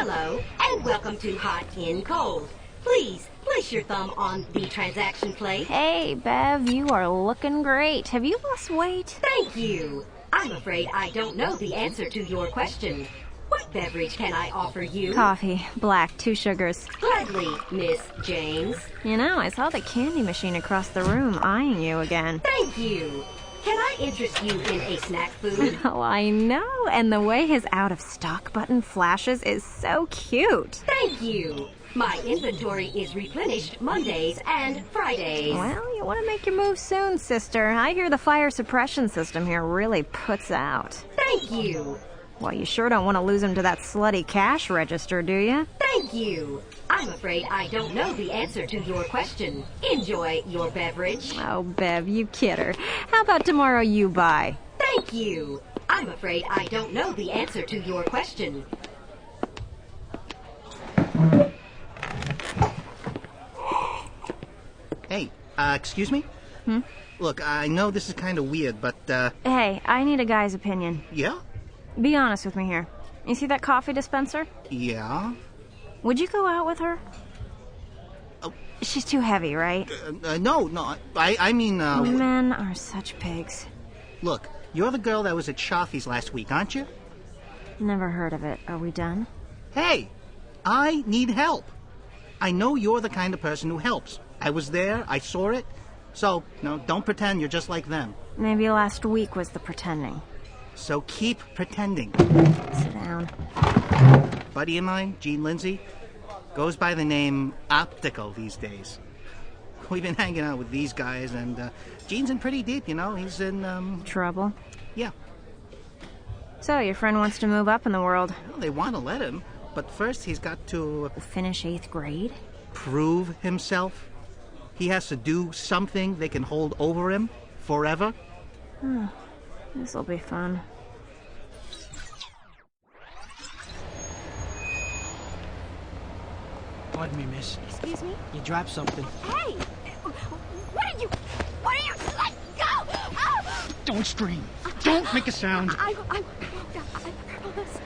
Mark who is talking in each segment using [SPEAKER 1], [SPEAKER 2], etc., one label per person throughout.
[SPEAKER 1] Hello, and welcome to Hot in Cold. Please, place your thumb on the transaction plate.
[SPEAKER 2] Hey, Bev, you are looking great. Have you lost weight?
[SPEAKER 1] Thank you. I'm afraid I don't know the answer to your question. What beverage can I offer you?
[SPEAKER 2] Coffee, black, 2 sugars.
[SPEAKER 1] Gladly, Miss James.
[SPEAKER 2] You know, I saw the candy machine across the room eyeing you again.
[SPEAKER 1] Thank you. Can I interest you in a snack food?
[SPEAKER 2] Oh, I know. And the way his out-of-stock button flashes is so cute.
[SPEAKER 1] Thank you. My inventory is replenished Mondays and Fridays.
[SPEAKER 2] Well, you want to make your move soon, sister. I hear the fire suppression system here really puts out.
[SPEAKER 1] Thank you.
[SPEAKER 2] Well, you sure don't want to lose him to that slutty cash register, do you?
[SPEAKER 1] Thank you. I'm afraid I don't know the answer to your question. Enjoy your beverage.
[SPEAKER 2] Oh, Bev, you kid her. How about tomorrow you buy?
[SPEAKER 1] Thank you. I'm afraid I don't know the answer to your question.
[SPEAKER 3] Hey, excuse me? Look, I know this is kind of weird, but,
[SPEAKER 2] Hey, I need a guy's opinion.
[SPEAKER 3] yeah?
[SPEAKER 2] Be honest with me here. You see that coffee dispenser?
[SPEAKER 3] Yeah?
[SPEAKER 2] Would you go out with her?
[SPEAKER 3] Oh.
[SPEAKER 2] She's too heavy, right?
[SPEAKER 3] No, I mean,
[SPEAKER 2] Men are such pigs.
[SPEAKER 3] look, you're the girl that was at Shafi's last week, aren't you?
[SPEAKER 2] Never heard of it. Are we done?
[SPEAKER 3] Hey, I need help. I know you're the kind of person who helps. I was there, I saw it. So, no, don't pretend you're just like them.
[SPEAKER 2] Maybe last week was the pretending.
[SPEAKER 3] So keep pretending.
[SPEAKER 2] Sit down.
[SPEAKER 3] Buddy of mine, Gene Lindsay, goes by the name Optical these days. We've been hanging out with these guys, and Gene's in pretty deep, you know. He's in,
[SPEAKER 2] Trouble?
[SPEAKER 3] yeah.
[SPEAKER 2] So, your friend wants to move up in the world.
[SPEAKER 3] Well, they want to let him, but first he's got to
[SPEAKER 2] Finish 8th grade?
[SPEAKER 3] prove himself. He has to do something they can hold over him forever.
[SPEAKER 2] This'll be fun.
[SPEAKER 4] Pardon me, miss.
[SPEAKER 5] Excuse me?
[SPEAKER 4] You dropped something.
[SPEAKER 5] Hey! What are you... Let go! Oh!
[SPEAKER 4] Don't scream. Don't make a sound.
[SPEAKER 5] I promise.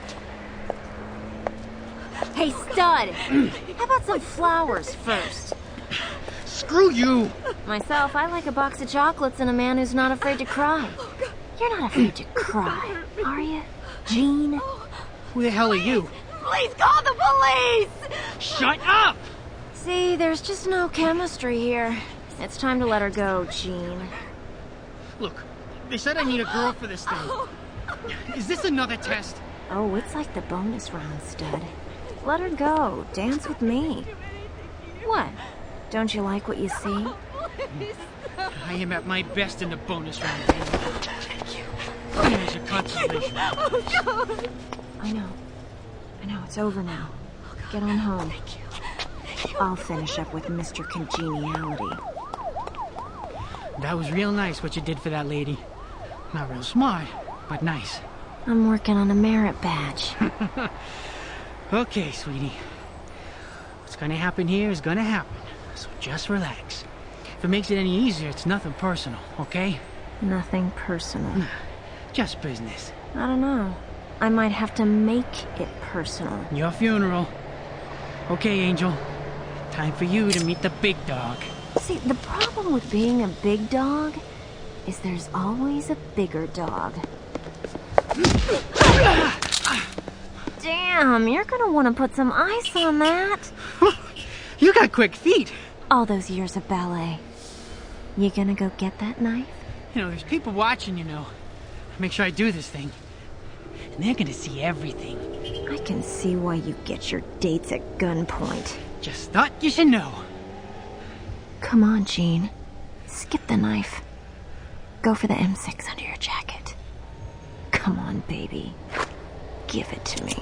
[SPEAKER 2] Hey, stud! How about some flowers first?
[SPEAKER 4] Screw you!
[SPEAKER 2] Myself, I like a box of chocolates and a man who's not afraid to cry. You're not afraid to cry, are you, Gene?
[SPEAKER 4] Who the hell are you?
[SPEAKER 5] Please call the police!
[SPEAKER 4] Shut up!
[SPEAKER 2] See, there's just no chemistry here. It's time to let her go, Gene.
[SPEAKER 4] Look, they said I need a girl for this thing. Is this another test?
[SPEAKER 2] Oh, it's like the bonus round, stud. Let her go. Dance with me. What? Don't you like what you see?
[SPEAKER 4] I am at my best in the bonus round. Here's your consolation.
[SPEAKER 2] I know. It's over now. Get on home. I'll finish up with Mr. Congeniality.
[SPEAKER 4] That was real nice what you did for that lady. Not real smart, but nice.
[SPEAKER 2] I'm working on a merit badge.
[SPEAKER 4] Okay, sweetie. What's gonna happen here is gonna happen. So just relax. If it makes it any easier, it's nothing personal, okay?
[SPEAKER 2] Nothing personal.
[SPEAKER 4] Just business.
[SPEAKER 2] I don't know. I might have to make it personal.
[SPEAKER 4] Your funeral. Okay, Angel. Time for you to meet the big dog.
[SPEAKER 2] See, the problem with being a big dog is there's always a bigger dog. Damn, you're gonna want to put some ice on that.
[SPEAKER 4] You got quick feet.
[SPEAKER 2] All those years of ballet. You gonna go get that knife?
[SPEAKER 4] You know, there's people watching, you know. Make sure I do this thing. And they're gonna see everything.
[SPEAKER 2] I can see why you get your dates at gunpoint.
[SPEAKER 4] Just thought you should know.
[SPEAKER 2] Come on, Gene. Skip the knife. Go for the M6 under your jacket. Come on, baby. Give it to me.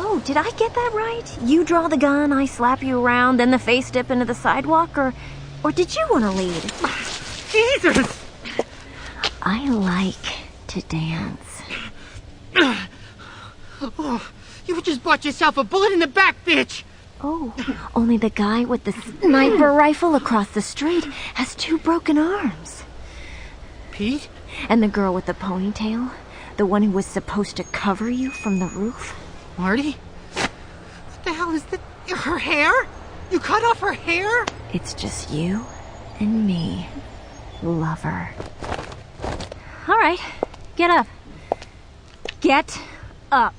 [SPEAKER 2] Oh, did I get that right? You draw the gun, I slap you around, then the face dip into the sidewalk, or did you want to lead?
[SPEAKER 4] Jesus!
[SPEAKER 2] I like to dance.
[SPEAKER 4] Oh, you just bought yourself a bullet in the back, bitch!
[SPEAKER 2] Oh, only the guy with the sniper rifle across the street has 2 broken arms.
[SPEAKER 4] Pete?
[SPEAKER 2] And the girl with the ponytail, The one who was supposed to cover you from the roof?
[SPEAKER 4] Marty? What the hell is that? Her hair? You cut off her hair?
[SPEAKER 2] It's just you and me, lover. All right, get up. Get up.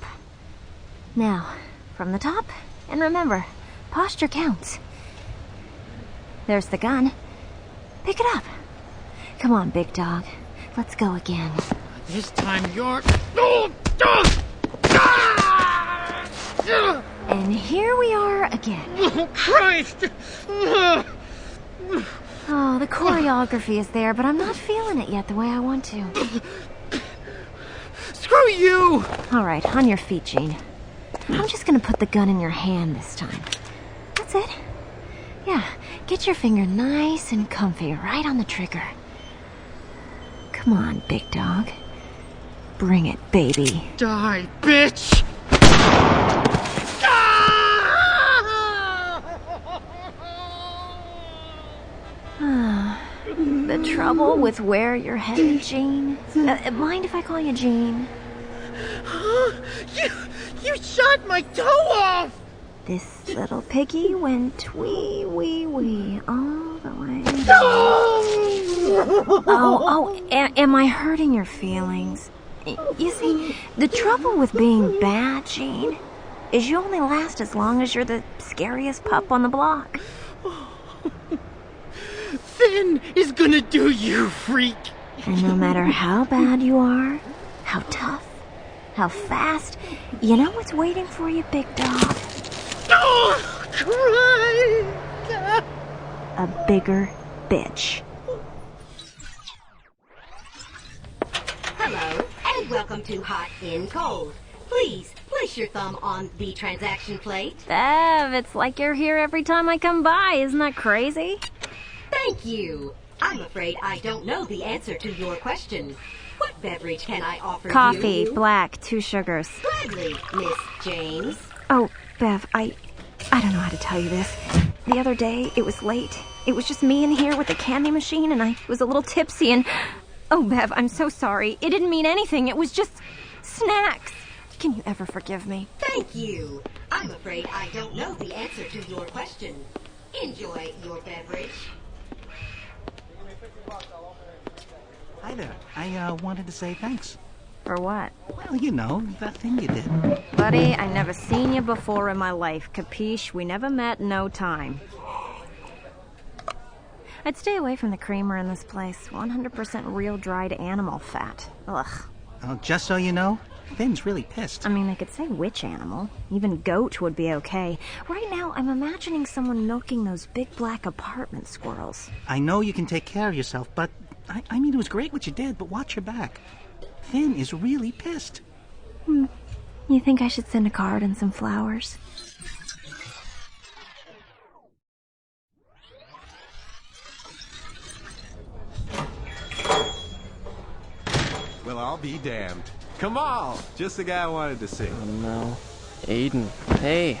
[SPEAKER 2] Now, from the top, and remember, posture counts. There's the gun. Pick it up. Come on, big dog. Let's go again.
[SPEAKER 4] This time you're...
[SPEAKER 2] And here we are again.
[SPEAKER 4] Oh, Christ!
[SPEAKER 2] Oh, the choreography is there, but I'm not feeling it yet the way I want to.
[SPEAKER 4] Screw you!
[SPEAKER 2] All right, on your feet, Gene. I'm just gonna put the gun in your hand this time. That's it. Yeah, get your finger nice and comfy right on the trigger. Come on, big dog. Bring it, baby.
[SPEAKER 4] Die, bitch!
[SPEAKER 2] The trouble with where you're headed, Gene? Mind if I call you Gene?
[SPEAKER 4] You shot my toe off!
[SPEAKER 2] This little piggy went wee, wee, wee all the way. Am I hurting your feelings? You see, the trouble with being bad, Gene, is you only last as long as you're the scariest pup on the block.
[SPEAKER 4] Finn is gonna do you, freak!
[SPEAKER 2] And no matter how bad you are, how tough, how fast, you know what's waiting for you, big dog?
[SPEAKER 4] Oh, Christ!
[SPEAKER 2] A bigger bitch.
[SPEAKER 1] Hello, and welcome to Hot in Cold. Please, place your thumb on the transaction plate.
[SPEAKER 2] Bev, it's like you're here every time I come by. Isn't that crazy?
[SPEAKER 1] Thank you. I'm afraid I don't know the answer to your question. What beverage can I offer you?
[SPEAKER 2] Coffee, black, 2 sugars.
[SPEAKER 1] Gladly, Miss James.
[SPEAKER 2] Oh, Bev, I don't know how to tell you this. The other day, it was late. It was just me in here with the candy machine, and I was a little tipsy, and... Oh, Bev, I'm so sorry. It didn't mean anything. It was just snacks. Can you ever forgive me?
[SPEAKER 1] Thank you. I'm afraid I don't know the answer to your question. Enjoy your beverage.
[SPEAKER 3] Hi there. I wanted to say thanks.
[SPEAKER 2] For what?
[SPEAKER 3] Well, you know, that thing you did.
[SPEAKER 2] Buddy, I never seen you before in my life. Capiche? We never met, no time. I'd stay away from the creamer in this place. 100% real dried animal fat. Ugh.
[SPEAKER 3] Well, just so you know, Finn's really pissed.
[SPEAKER 2] I mean, they could say which animal. Even goat would be okay. Right now, I'm imagining someone milking those big black apartment squirrels.
[SPEAKER 3] I know you can take care of yourself, but... I mean, it was great what you did, but watch your back. Finn is really pissed.
[SPEAKER 2] You think I should send a card and some flowers?
[SPEAKER 6] Well, I'll be damned. Kamal! Just the guy I wanted to see.
[SPEAKER 7] Oh, no. Aiden. Hey.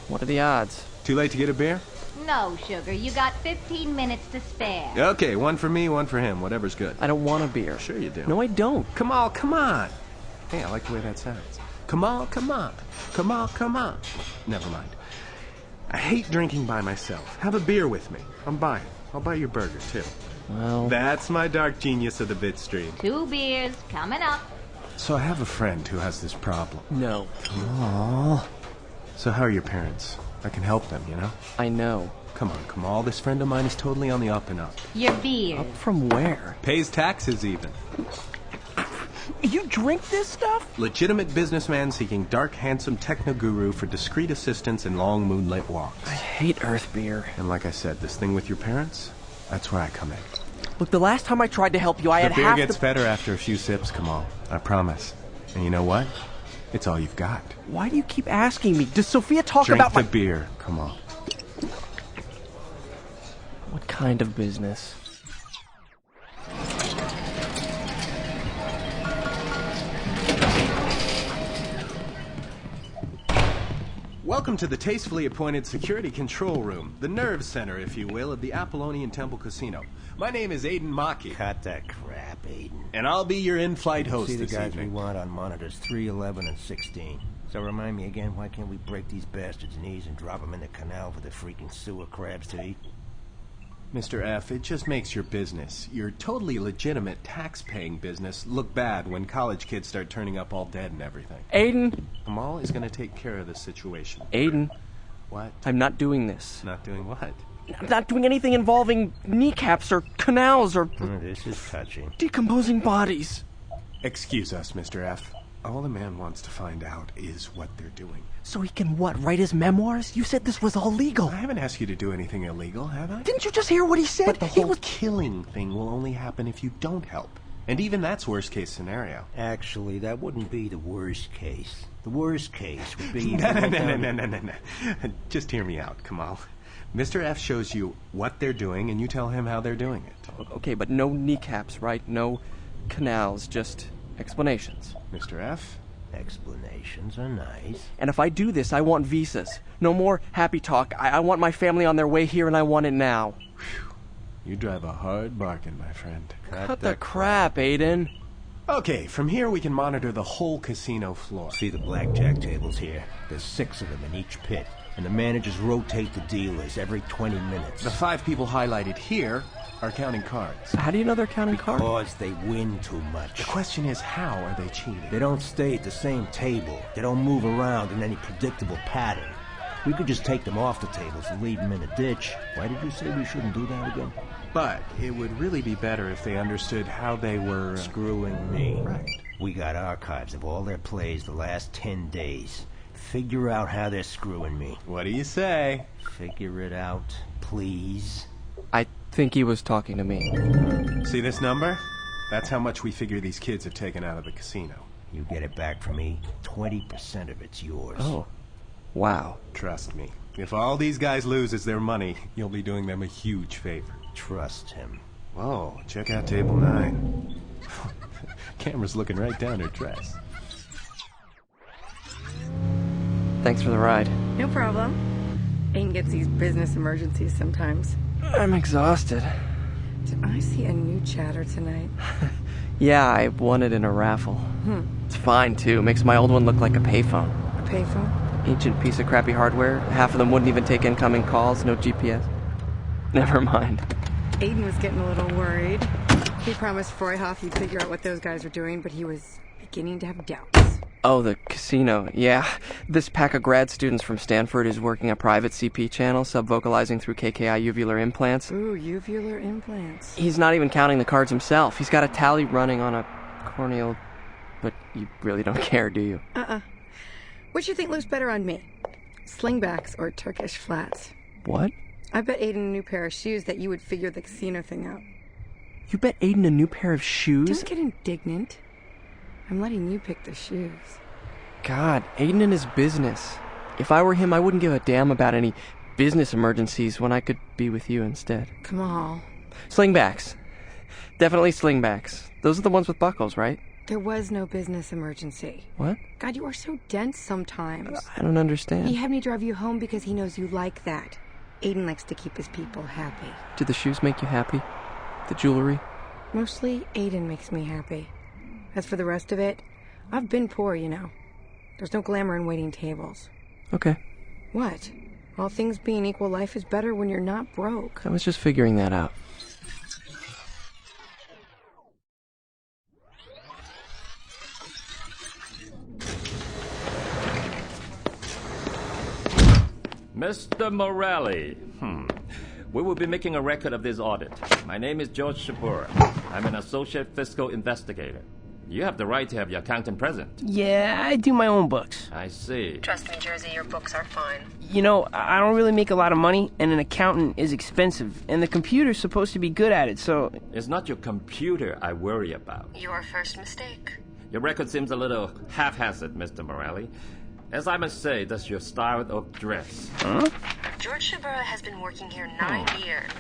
[SPEAKER 7] What are the odds?
[SPEAKER 6] Too late to get a beer?
[SPEAKER 5] No, sugar. You got 15 minutes to spare.
[SPEAKER 6] Okay, one for me, one for him. Whatever's good.
[SPEAKER 7] I don't want a beer.
[SPEAKER 6] Sure you do.
[SPEAKER 7] No, I don't.
[SPEAKER 6] Kamal, come on! Hey, I like the way that sounds. Kamal, come on. Kamal, come on. Never mind. I hate drinking by myself. Have a beer with me. I'm buying. I'll buy your burger, too.
[SPEAKER 7] Well...
[SPEAKER 6] That's my dark genius of the bit stream.
[SPEAKER 5] 2 beers coming up.
[SPEAKER 6] So I have a friend who has this problem.
[SPEAKER 7] No.
[SPEAKER 6] Kamal. So how are your parents? I can help them, you know?
[SPEAKER 7] I know.
[SPEAKER 6] Come on, Kamal. This friend of mine is totally on the up and up.
[SPEAKER 5] Your beers.
[SPEAKER 7] Up from where?
[SPEAKER 6] Pays taxes, even.
[SPEAKER 7] You drink this stuff?
[SPEAKER 6] Legitimate businessman seeking dark, handsome techno-guru for discreet assistance in long moonlit walks.
[SPEAKER 7] I hate earth beer.
[SPEAKER 6] And like I said, this thing with your parents, that's where I come in.
[SPEAKER 7] Look, the last time I tried to help you, I had
[SPEAKER 6] The beer
[SPEAKER 7] half
[SPEAKER 6] gets
[SPEAKER 7] the...
[SPEAKER 6] better after a few sips, Kamal. I promise. And you know what? It's all you've got.
[SPEAKER 7] Why do you keep asking me? Does Sophia talk
[SPEAKER 6] Drink
[SPEAKER 7] about
[SPEAKER 6] the
[SPEAKER 7] my...
[SPEAKER 6] beer, Kamal.
[SPEAKER 7] What kind of business?
[SPEAKER 6] Welcome to the tastefully appointed security control room, the nerve center, if you will, of the Apollonian Temple Casino. My name is Aiden Maki.
[SPEAKER 8] Cut that crap, Aiden.
[SPEAKER 6] And I'll be your in-flight host
[SPEAKER 8] See the
[SPEAKER 6] this
[SPEAKER 8] guys
[SPEAKER 6] evening.
[SPEAKER 8] we want on monitors 3, 11, and 16. So remind me again, why can't we break these bastards' knees and drop them in the canal for the freaking sewer crabs to eat?
[SPEAKER 6] Mr. F, it just makes your business, your totally legitimate tax-paying business, look bad when college kids start turning up all dead and everything.
[SPEAKER 7] Aiden!
[SPEAKER 6] Kamal is going to take care of the situation.
[SPEAKER 7] Aiden,
[SPEAKER 6] What?
[SPEAKER 7] I'm not doing this.
[SPEAKER 6] Not doing what?
[SPEAKER 7] I'm not doing anything involving kneecaps or canals or
[SPEAKER 8] This is touching.
[SPEAKER 7] decomposing bodies.
[SPEAKER 6] Excuse us, Mr. F. All the man wants to find out is what they're doing.
[SPEAKER 7] So he can what, write his memoirs? You said this was all legal.
[SPEAKER 6] I haven't asked you to do anything illegal, have I?
[SPEAKER 7] Didn't you just hear what he said?
[SPEAKER 6] But the
[SPEAKER 7] He
[SPEAKER 6] whole
[SPEAKER 7] was...
[SPEAKER 6] killing thing will only happen if you don't help. And even that's worst-case scenario.
[SPEAKER 8] Actually, that wouldn't be the worst case. The worst case would be...
[SPEAKER 6] No. Just hear me out, Kamal. Mr. F shows you what they're doing, and you tell him how they're doing it.
[SPEAKER 7] Okay, but no kneecaps, right? No canals, just explanations.
[SPEAKER 6] Mr. F?
[SPEAKER 8] Explanations are nice.
[SPEAKER 7] And if I do this, I want visas. No more happy talk. I want my family on their way here, and I want it now.
[SPEAKER 6] You drive a hard bargain, my friend.
[SPEAKER 7] Cut the crap, Aiden.
[SPEAKER 6] Okay, from here we can monitor the whole casino floor.
[SPEAKER 8] See the blackjack tables here? There's 6 of them in each pit, and the managers rotate the dealers every 20 minutes.
[SPEAKER 6] The 5 people highlighted here are counting cards.
[SPEAKER 7] How do you know they're counting cards?
[SPEAKER 8] Because they win too much.
[SPEAKER 6] The question is, how are they cheating?
[SPEAKER 8] They don't stay at the same table. They don't move around in any predictable pattern. We could just take them off the tables and leave them in a ditch. Why did you say we shouldn't do that again?
[SPEAKER 6] But it would really be better if they understood how they were...
[SPEAKER 8] Screwing me.
[SPEAKER 6] Right.
[SPEAKER 8] We got archives of all their plays the last 10 days. Figure out how they're screwing me.
[SPEAKER 6] What do you say?
[SPEAKER 8] Figure it out, please.
[SPEAKER 7] I think he was talking to me.
[SPEAKER 6] See this number? That's how much we figure these kids have taken out of the casino.
[SPEAKER 8] You get it back from me, 20% of it's yours.
[SPEAKER 7] Oh. Wow.
[SPEAKER 6] Trust me. If all these guys lose is their money, you'll be doing them a huge favor.
[SPEAKER 8] Trust him.
[SPEAKER 6] Whoa, check out table 9. Camera's looking right down her dress.
[SPEAKER 7] Thanks for the ride.
[SPEAKER 9] No problem. Aiden gets these business emergencies sometimes.
[SPEAKER 7] I'm exhausted.
[SPEAKER 9] Did I see a new chatter tonight?
[SPEAKER 7] Yeah, I won it in a raffle. It's fine, too. Makes my old one look like a payphone.
[SPEAKER 9] A payphone?
[SPEAKER 7] Ancient piece of crappy hardware. Half of them wouldn't even take incoming calls. No GPS. Never mind.
[SPEAKER 9] Aiden was getting a little worried. He promised Freuhoff he'd figure out what those guys were doing, but he was beginning to have doubts.
[SPEAKER 7] Oh, the casino. Yeah. This pack of grad students from Stanford is working a private CP channel, sub-vocalizing through KKI uvular implants.
[SPEAKER 9] Ooh, uvular implants.
[SPEAKER 7] He's not even counting the cards himself. He's got a tally running on a corneal... But you really don't care, do you?
[SPEAKER 9] Which you think looks better on me? Slingbacks or Turkish flats?
[SPEAKER 7] What?
[SPEAKER 9] I bet Aiden a new pair of shoes that you would figure the casino thing out.
[SPEAKER 7] You bet Aiden a new pair of shoes?
[SPEAKER 9] Don't get indignant. I'm letting you pick the shoes.
[SPEAKER 7] God, Aiden and his business. If I were him, I wouldn't give a damn about any business emergencies when I could be with you instead.
[SPEAKER 9] Come on.
[SPEAKER 7] Slingbacks. Definitely slingbacks. Those are the ones with buckles, right?
[SPEAKER 9] There was no business emergency.
[SPEAKER 7] What?
[SPEAKER 9] God, you are so dense sometimes.
[SPEAKER 7] I don't understand.
[SPEAKER 9] He had me drive you home because he knows you like that. Aiden likes to keep his people happy.
[SPEAKER 7] Did the shoes make you happy? The jewelry?
[SPEAKER 9] Mostly, Aiden makes me happy. As for the rest of it, I've been poor, you know. There's no glamour in waiting tables.
[SPEAKER 7] Okay.
[SPEAKER 9] What? All things being equal, life is better when you're not broke.
[SPEAKER 7] I was just figuring that out.
[SPEAKER 10] Mr. Morelli. We will be making a record of this audit. My name is George Shabur. I'm an associate fiscal investigator. You have the right to have your accountant present.
[SPEAKER 11] Yeah, I do my own books.
[SPEAKER 10] I see.
[SPEAKER 9] Trust me, Jersey, your books are fine.
[SPEAKER 11] You know, I don't really make a lot of money, and an accountant is expensive, and the computer's supposed to be good at it, so...
[SPEAKER 10] It's not your computer I worry about.
[SPEAKER 9] Your first mistake.
[SPEAKER 10] Your record seems a little haphazard, Mr. Morelli. As I must say, that's your style of dress.
[SPEAKER 11] Huh?
[SPEAKER 9] George Shabura has been working here 9 years.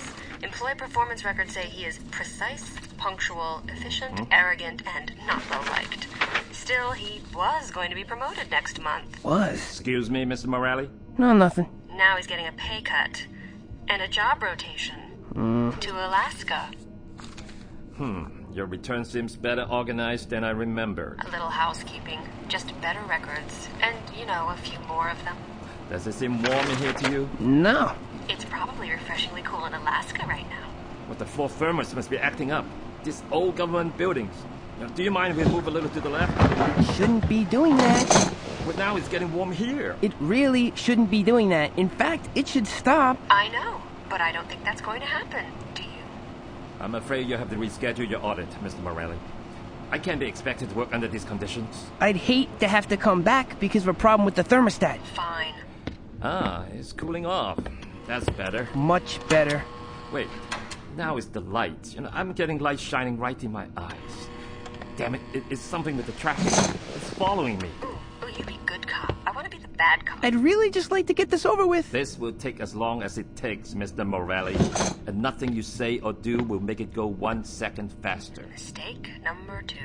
[SPEAKER 9] Employee performance records say he is precise, punctual, efficient, arrogant, and not well-liked. Still, he was going to be promoted next month.
[SPEAKER 11] Was?
[SPEAKER 10] Excuse me, Mr. Morelli?
[SPEAKER 11] No, nothing.
[SPEAKER 9] Now he's getting a pay cut and a job rotation to Alaska.
[SPEAKER 10] Your return seems better organized than I remembered.
[SPEAKER 9] A little housekeeping, just better records, and, a few more of them.
[SPEAKER 10] Does it seem warm in here to you?
[SPEAKER 11] No.
[SPEAKER 9] It's probably refreshingly cool in Alaska right now.
[SPEAKER 10] Well, the floor thermos must be acting up. These old government buildings. Now, do you mind if we move a little to the left?
[SPEAKER 11] Shouldn't be doing that.
[SPEAKER 10] But now it's getting warm here.
[SPEAKER 11] It really shouldn't be doing that. In fact, it should stop.
[SPEAKER 9] I know, but I don't think that's going to happen. Do you?
[SPEAKER 10] I'm afraid you have to reschedule your audit, Mr. Morelli. I can't be expected to work under these conditions.
[SPEAKER 11] I'd hate to have to come back because of a problem with the thermostat.
[SPEAKER 9] Fine.
[SPEAKER 10] Ah, it's cooling off. That's better.
[SPEAKER 11] Much better.
[SPEAKER 10] Wait, now it's the light. I'm getting light shining right in my eyes. Damn it, it's something with the traffic. It's following me.
[SPEAKER 9] Ooh, you be good cop. I want to be the bad cop.
[SPEAKER 11] I'd really just like to get this over with.
[SPEAKER 10] This will take as long as it takes, Mr. Morelli. And nothing you say or do will make it go 1 second faster.
[SPEAKER 9] Mistake number 2.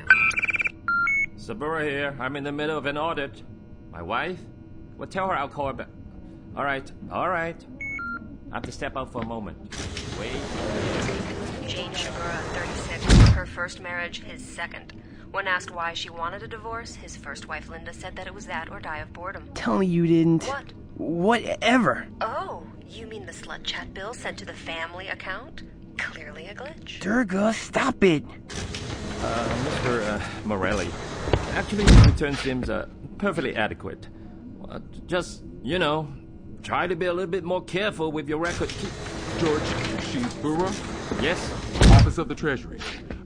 [SPEAKER 10] Sabura here. I'm in the middle of an audit. My wife? Well, tell her I'll call her back. All right. I have to step out for a moment. Wait.
[SPEAKER 9] Jane Shigura, 36. Her first marriage, his second. When asked why she wanted a divorce, his first wife Linda said that it was that or die of boredom.
[SPEAKER 11] Tell me you didn't.
[SPEAKER 9] What?
[SPEAKER 11] Whatever.
[SPEAKER 9] Oh, you mean the slut chat bill sent to the family account? Clearly a glitch.
[SPEAKER 11] Durga, stop it.
[SPEAKER 10] Mr. Morelli, actually the return seems perfectly adequate. Just, try to be a little bit more careful with your record.
[SPEAKER 12] George Shibura?
[SPEAKER 10] Yes?
[SPEAKER 12] Office of the Treasury.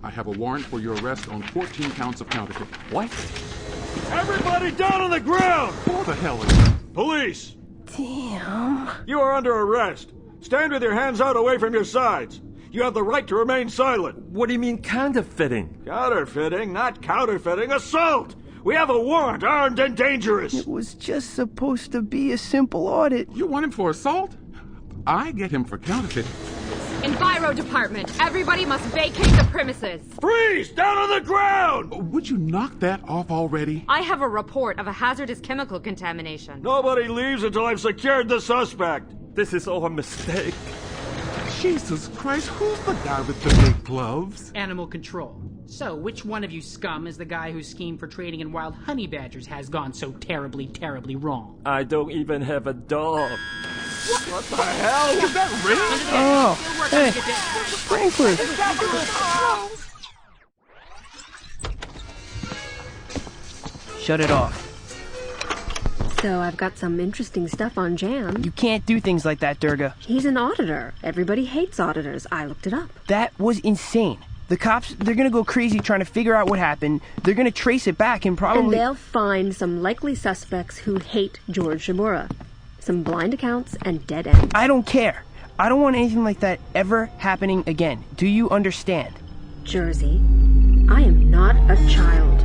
[SPEAKER 12] I have a warrant for your arrest on 14 counts of counterfeit.
[SPEAKER 10] What?
[SPEAKER 13] Everybody down on the ground!
[SPEAKER 12] Who the hell is it?
[SPEAKER 13] Police!
[SPEAKER 11] Damn.
[SPEAKER 13] You are under arrest. Stand with your hands out away from your sides. You have the right to remain silent.
[SPEAKER 10] What do you mean counterfeiting?
[SPEAKER 13] Counterfeiting, not counterfeiting. Assault! We have a warrant, armed and dangerous.
[SPEAKER 11] It was just supposed to be a simple audit.
[SPEAKER 12] You want him for assault? I get him for counterfeiting.
[SPEAKER 14] Enviro Department, everybody must vacate the premises.
[SPEAKER 13] Freeze! Down on the ground!
[SPEAKER 12] Would you knock that off already?
[SPEAKER 14] I have a report of a hazardous chemical contamination.
[SPEAKER 13] Nobody leaves until I've secured the suspect.
[SPEAKER 10] This is all a mistake.
[SPEAKER 12] Jesus Christ, who's the guy with the big gloves?
[SPEAKER 4] Animal control. So, which one of you scum is the guy whose scheme for trading in wild honey badgers has gone so terribly, terribly wrong?
[SPEAKER 10] I don't even have a dog.
[SPEAKER 12] What the hell? Is that real?
[SPEAKER 11] Oh, hey, sprinklers. Shut it off.
[SPEAKER 15] So I've got some interesting stuff on Jan.
[SPEAKER 11] You can't do things like that, Durga.
[SPEAKER 15] He's an auditor. Everybody hates auditors. I looked it up.
[SPEAKER 11] That was insane. The cops, they're gonna go crazy trying to figure out what happened. They're gonna trace it back and probably...
[SPEAKER 15] And they'll find some likely suspects who hate George Shibura. Some blind accounts and dead ends.
[SPEAKER 11] I don't care. I don't want anything like that ever happening again. Do you understand?
[SPEAKER 15] Jersey, I am not a child.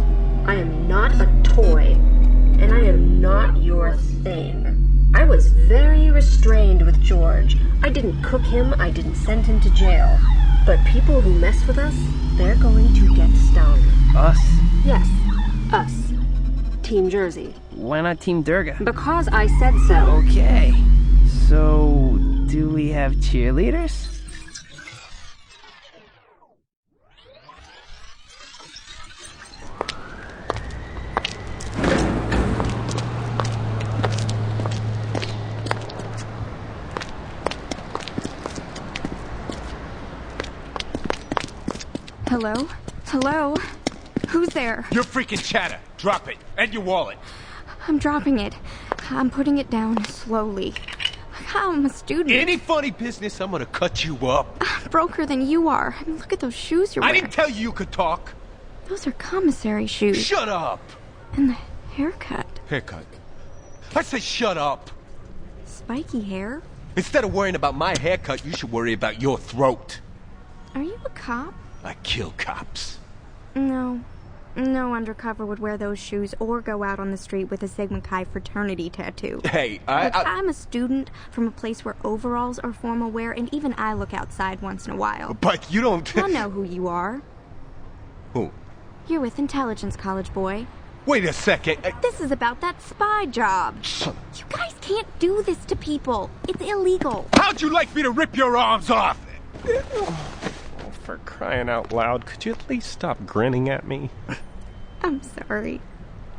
[SPEAKER 15] I am not a toy. And I am not your thing. I was very restrained with George. I didn't cook him, I didn't send him to jail. But people who mess with us, they're going to get stung.
[SPEAKER 11] Us?
[SPEAKER 15] Yes, us. Team Jersey.
[SPEAKER 11] Why not Team Durga?
[SPEAKER 15] Because I said so.
[SPEAKER 11] Okay. So, do we have cheerleaders?
[SPEAKER 16] Hello? Hello? Who's there?
[SPEAKER 17] Your freaking chatter. Drop it. And your wallet.
[SPEAKER 16] I'm dropping it. I'm putting it down slowly. I'm a student.
[SPEAKER 17] Any funny business, I'm gonna cut you up.
[SPEAKER 16] I'm broker than you are. I mean, look at those shoes you're
[SPEAKER 17] I
[SPEAKER 16] wearing.
[SPEAKER 17] didn't tell you could talk.
[SPEAKER 16] Those are commissary shoes.
[SPEAKER 17] Shut up.
[SPEAKER 16] And the haircut.
[SPEAKER 17] Haircut. I said shut up.
[SPEAKER 16] Spiky hair.
[SPEAKER 17] Instead of worrying about my haircut, you should worry about your throat.
[SPEAKER 16] Are you a cop?
[SPEAKER 17] I kill cops.
[SPEAKER 16] No. No undercover would wear those shoes or go out on the street with a Sigma Chi fraternity tattoo.
[SPEAKER 17] Hey,
[SPEAKER 16] I'm a student from a place where overalls are formal wear, and even I look outside once in a while.
[SPEAKER 17] But you don't...
[SPEAKER 16] I know who you are.
[SPEAKER 17] Who?
[SPEAKER 16] You're with Intelligence College, boy.
[SPEAKER 17] Wait a second.
[SPEAKER 16] This is about that spy job. You guys can't do this to people. It's illegal.
[SPEAKER 17] How'd you like me to rip your arms off?
[SPEAKER 6] For crying out loud, could you at least stop grinning at me?
[SPEAKER 16] I'm sorry.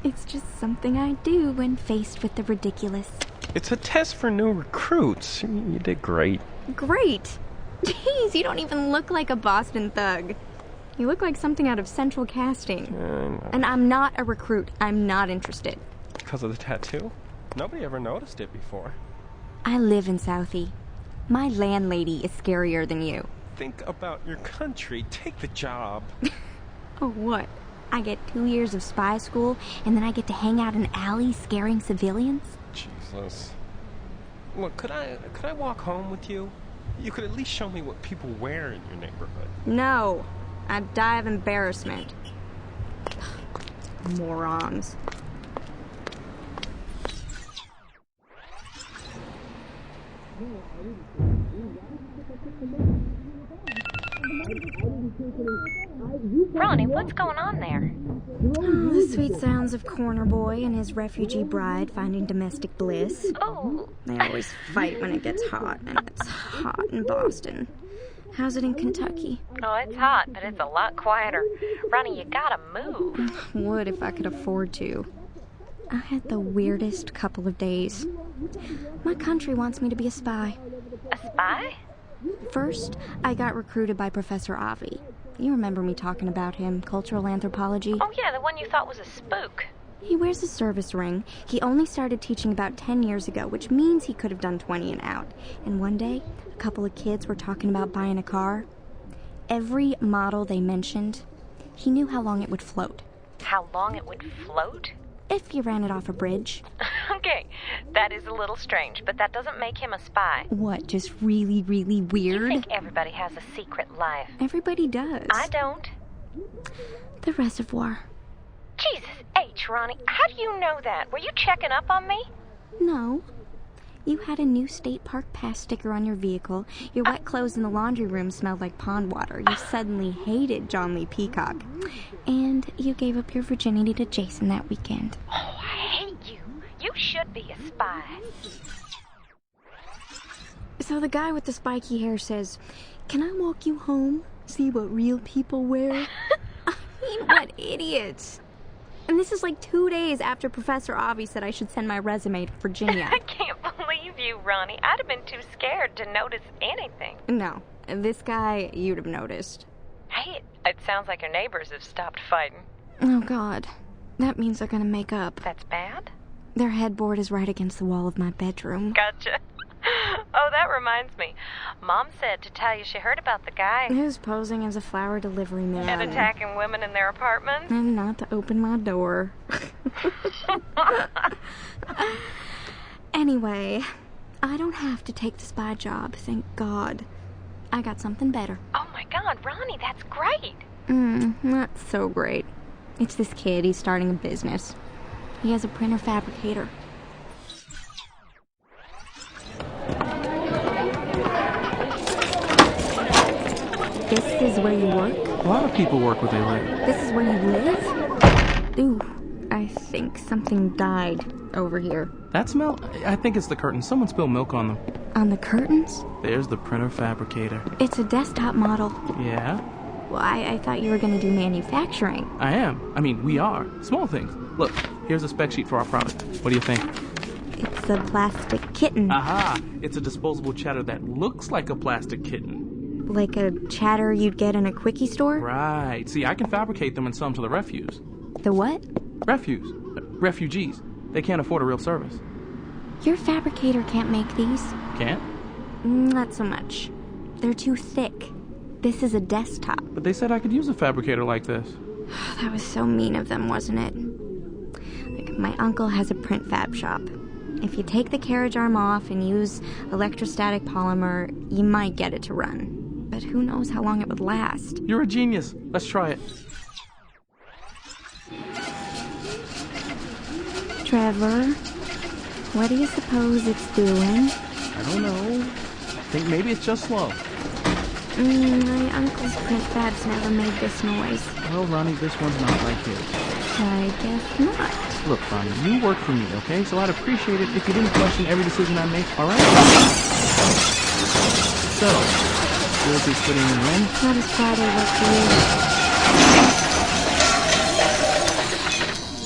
[SPEAKER 16] It's just something I do when faced with the ridiculous.
[SPEAKER 6] It's a test for new recruits. You did great.
[SPEAKER 16] Great! Jeez, you don't even look like a Boston thug. You look like something out of Central Casting. And I'm not a recruit. I'm not interested.
[SPEAKER 6] Because of the tattoo? Nobody ever noticed it before.
[SPEAKER 16] I live in Southie. My landlady is scarier than you.
[SPEAKER 6] Think about your country. Take the job.
[SPEAKER 16] Oh, what? I get 2 years of spy school, and then I get to hang out in alleys scaring civilians?
[SPEAKER 6] Jesus. Look, could I walk home with you? You could at least show me what people wear in your neighborhood.
[SPEAKER 16] No. I'd die of embarrassment. Morons.
[SPEAKER 2] Ronnie, what's going on there?
[SPEAKER 16] Oh, the sweet sounds of Corner Boy and his refugee bride finding domestic bliss.
[SPEAKER 2] Oh.
[SPEAKER 16] They always fight when it gets hot, and it's hot in Boston. How's it in Kentucky?
[SPEAKER 2] Oh, it's hot, but it's a lot quieter. Ronnie, you gotta move.
[SPEAKER 16] Would if I could afford to. I had the weirdest couple of days. My country wants me to be a spy.
[SPEAKER 2] A spy?
[SPEAKER 16] First, I got recruited by Professor Avi. You remember me talking about him, cultural anthropology?
[SPEAKER 2] Oh, yeah, the one you thought was a spook.
[SPEAKER 16] He wears a service ring. He only started teaching about 10 years ago, which means he could have done 20 and out. And one day, a couple of kids were talking about buying a car. Every model they mentioned, he knew how long it would float.
[SPEAKER 2] How long it would float?
[SPEAKER 16] If you ran it off a bridge.
[SPEAKER 2] Okay, that is a little strange, but that doesn't make him a spy.
[SPEAKER 16] What, just really, really weird?
[SPEAKER 2] You think everybody has a secret life?
[SPEAKER 16] Everybody does.
[SPEAKER 2] I don't.
[SPEAKER 16] The reservoir.
[SPEAKER 2] Jesus H, Ronnie, how do you know that? Were you checking up on me?
[SPEAKER 16] No. You had a new state park pass sticker on your vehicle. Your wet clothes in the laundry room smelled like pond water. You suddenly hated John Lee Peacock. And you gave up your virginity to Jason that weekend.
[SPEAKER 2] Oh, I hate you. You should be a spy.
[SPEAKER 16] So the guy with the spiky hair says, "Can I walk you home? See what real people wear?" I mean, what idiots. And this is like 2 days after Professor Avi said I should send my resume to Virginia.
[SPEAKER 2] I can't believe you, Ronnie. I'd have been too scared to notice anything.
[SPEAKER 16] No, this guy you'd have noticed.
[SPEAKER 2] Hey, it sounds like your neighbors have stopped fighting.
[SPEAKER 16] Oh, God. That means they're gonna make up.
[SPEAKER 2] That's bad?
[SPEAKER 16] Their headboard is right against the wall of my bedroom.
[SPEAKER 2] Gotcha. Oh, that reminds me. Mom said to tell you she heard about the guy
[SPEAKER 16] who's posing as a flower delivery man.
[SPEAKER 2] And attacking women in their apartments.
[SPEAKER 16] And not to open my door. Anyway, I don't have to take the spy job, thank God. I got something better.
[SPEAKER 2] Oh my God, Ronnie, that's great.
[SPEAKER 16] Not so great. It's this kid, he's starting a business. He has a printer fabricator. This is where you work?
[SPEAKER 7] A lot of people work where they live.
[SPEAKER 16] This is where you live? Ooh, I think something died over here.
[SPEAKER 7] That smell? I think it's the curtains. Someone spilled milk on them.
[SPEAKER 16] On the curtains?
[SPEAKER 7] There's the printer fabricator.
[SPEAKER 16] It's a desktop model.
[SPEAKER 7] Yeah?
[SPEAKER 16] Well, I thought you were going to do manufacturing.
[SPEAKER 7] I am. I mean, we are. Small things. Look, here's a spec sheet for our product. What do you think?
[SPEAKER 16] It's a plastic kitten.
[SPEAKER 7] Aha! It's a disposable chatter that looks like a plastic kitten.
[SPEAKER 16] Like a chatter you'd get in a quickie store?
[SPEAKER 7] Right. See, I can fabricate them and sell them to the refuse.
[SPEAKER 16] The what?
[SPEAKER 7] Refuse. Refugees. They can't afford a real service.
[SPEAKER 16] Your fabricator can't make these.
[SPEAKER 7] Can't?
[SPEAKER 16] Not so much. They're too thick. This is a desktop.
[SPEAKER 7] But they said I could use a fabricator like this.
[SPEAKER 16] That was so mean of them, wasn't it? Like, my uncle has a print fab shop. If you take the carriage arm off and use electrostatic polymer, you might get it to run. But who knows how long it would last.
[SPEAKER 7] You're a genius. Let's try it.
[SPEAKER 16] Trevor, what do you suppose it's doing?
[SPEAKER 7] I don't know. I think maybe it's just slow.
[SPEAKER 16] My uncle's print fabs never made this noise.
[SPEAKER 7] Well, Ronnie, this one's not like his.
[SPEAKER 16] I guess not.
[SPEAKER 7] Look, Ronnie, you work for me, okay? So I'd appreciate it if you didn't question every decision I make, alright? So, We'll be putting in when?
[SPEAKER 16] How does Friday work for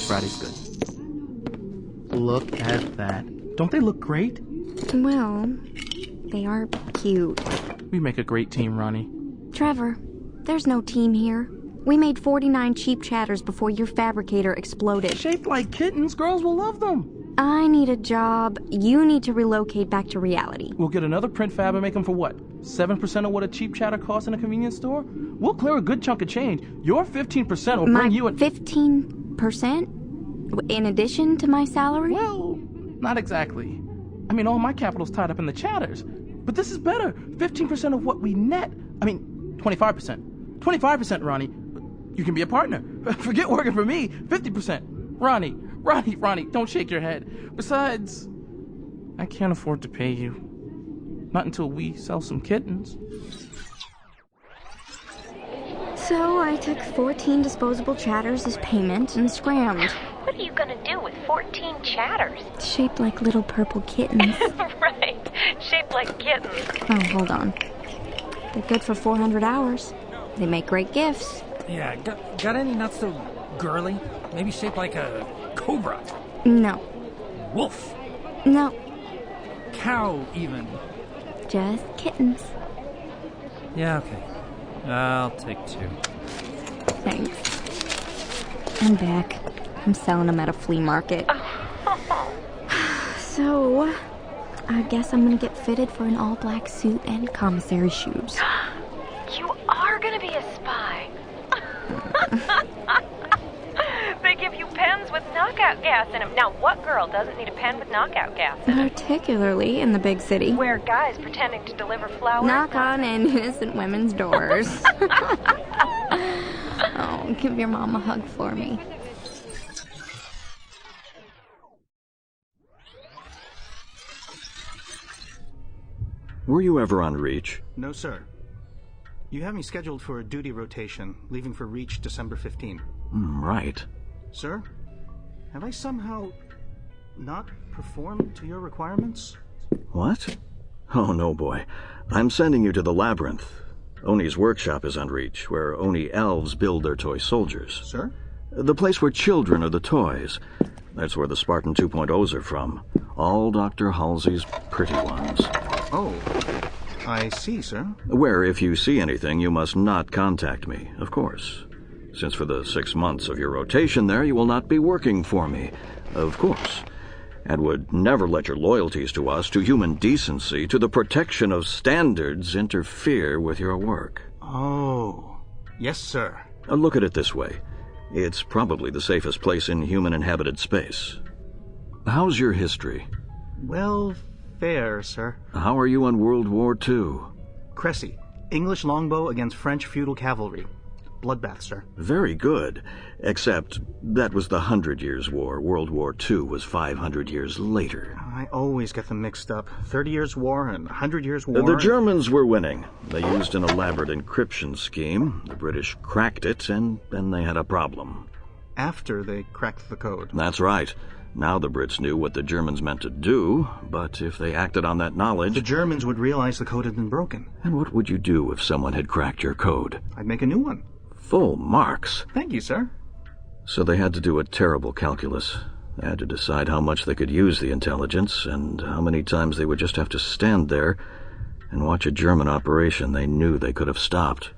[SPEAKER 7] Friday's good. Look at that. Don't they look great?
[SPEAKER 16] you? Well, they are cute.
[SPEAKER 7] We make a great team, Ronnie.
[SPEAKER 16] Trevor, there's no team here. We made 49 cheap chatters before your fabricator exploded.
[SPEAKER 7] Shaped like kittens, girls will love them.
[SPEAKER 16] I need a job. You need to relocate back to reality.
[SPEAKER 7] We'll get another print fab and make them for what? 7% of what a cheap chatter costs in a convenience store? We'll clear a good chunk of change. Your 15% will bring you a...
[SPEAKER 16] 15%? In addition to my salary?
[SPEAKER 7] Well, not exactly. I mean, all my capital's tied up in the chatters. But this is better. 15% of what we net. 25%. 25%, Ronnie. You can be a partner. Forget working for me. 50%. Ronnie, don't shake your head. Besides, I can't afford to pay you. Not until we sell some kittens.
[SPEAKER 16] So I took 14 disposable chatters as payment and scrammed.
[SPEAKER 2] What are you gonna do with 14 chatters?
[SPEAKER 16] Shaped like little purple kittens.
[SPEAKER 2] Right, shaped like kittens.
[SPEAKER 16] Oh, hold on. They're good for 400 hours. They make great gifts.
[SPEAKER 18] Yeah, got any not so girly? Maybe shaped like a cobra.
[SPEAKER 16] No.
[SPEAKER 18] Wolf.
[SPEAKER 16] No.
[SPEAKER 18] Cow, even.
[SPEAKER 16] Just kittens.
[SPEAKER 18] Yeah, okay. I'll take 2.
[SPEAKER 16] Thanks. I'm back. I'm selling them at a flea market. So, I guess I'm gonna get fitted for an all-black suit and commissary shoes.
[SPEAKER 2] You are gonna be a spy. They give you pens with knockout gas in them. Now, what girl doesn't need a pen with knockout gas in it?
[SPEAKER 16] Particularly in the big city.
[SPEAKER 2] Where guys pretending to deliver flowers...
[SPEAKER 16] Knock on innocent women's doors. Oh, give your mom a hug for me.
[SPEAKER 19] Were you ever on Reach?
[SPEAKER 3] No, sir. You have me scheduled for a duty rotation, leaving for Reach December 15.
[SPEAKER 19] Right.
[SPEAKER 3] Sir, have I somehow not performed to your requirements?
[SPEAKER 19] What? Oh, no, boy. I'm sending you to the Labyrinth. Oni's workshop is on Reach, where Oni elves build their toy soldiers.
[SPEAKER 3] Sir?
[SPEAKER 19] The place where children are the toys. That's where the Spartan 2.0s are from. All Dr. Halsey's pretty ones.
[SPEAKER 3] Oh, I see, sir.
[SPEAKER 19] Where, if you see anything, you must not contact me, of course. Since for the 6 months of your rotation there, you will not be working for me, of course. And would never let your loyalties to us, to human decency, to the protection of standards interfere with your work.
[SPEAKER 3] Oh, yes, sir.
[SPEAKER 19] Look at it this way. It's probably the safest place in human-inhabited space. How's your history?
[SPEAKER 3] Well, fair, sir.
[SPEAKER 19] How are you on World War II?
[SPEAKER 3] Cressy, English longbow against French feudal cavalry. Bloodbath, sir.
[SPEAKER 19] Very good. Except that was the 100 Years' War. World War II was 500 years later.
[SPEAKER 3] I always get them mixed up. 30 Years' War and 100 Years' War.
[SPEAKER 19] The Germans were winning. They used an elaborate encryption scheme. The British cracked it, and then they had a problem.
[SPEAKER 3] After they cracked the code.
[SPEAKER 19] That's right. Now the Brits knew what the Germans meant to do, but if they acted on that knowledge...
[SPEAKER 3] The Germans would realize the code had been broken.
[SPEAKER 19] And what would you do if someone had cracked your code?
[SPEAKER 3] I'd make a new one.
[SPEAKER 19] Full marks.
[SPEAKER 3] Thank you, sir.
[SPEAKER 19] So they had to do a terrible calculus. They had to decide how much they could use the intelligence, and how many times they would just have to stand there and watch a German operation they knew they could have stopped.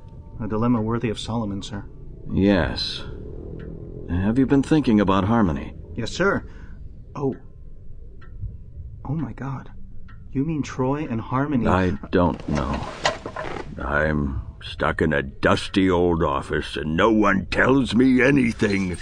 [SPEAKER 3] A dilemma worthy of Solomon, sir.
[SPEAKER 19] Yes. Have you been thinking about Harmony?
[SPEAKER 3] Yes, sir. Oh my God. You mean Troy and Harmony?
[SPEAKER 19] I don't know. I'm stuck in a dusty old office and no one tells me anything.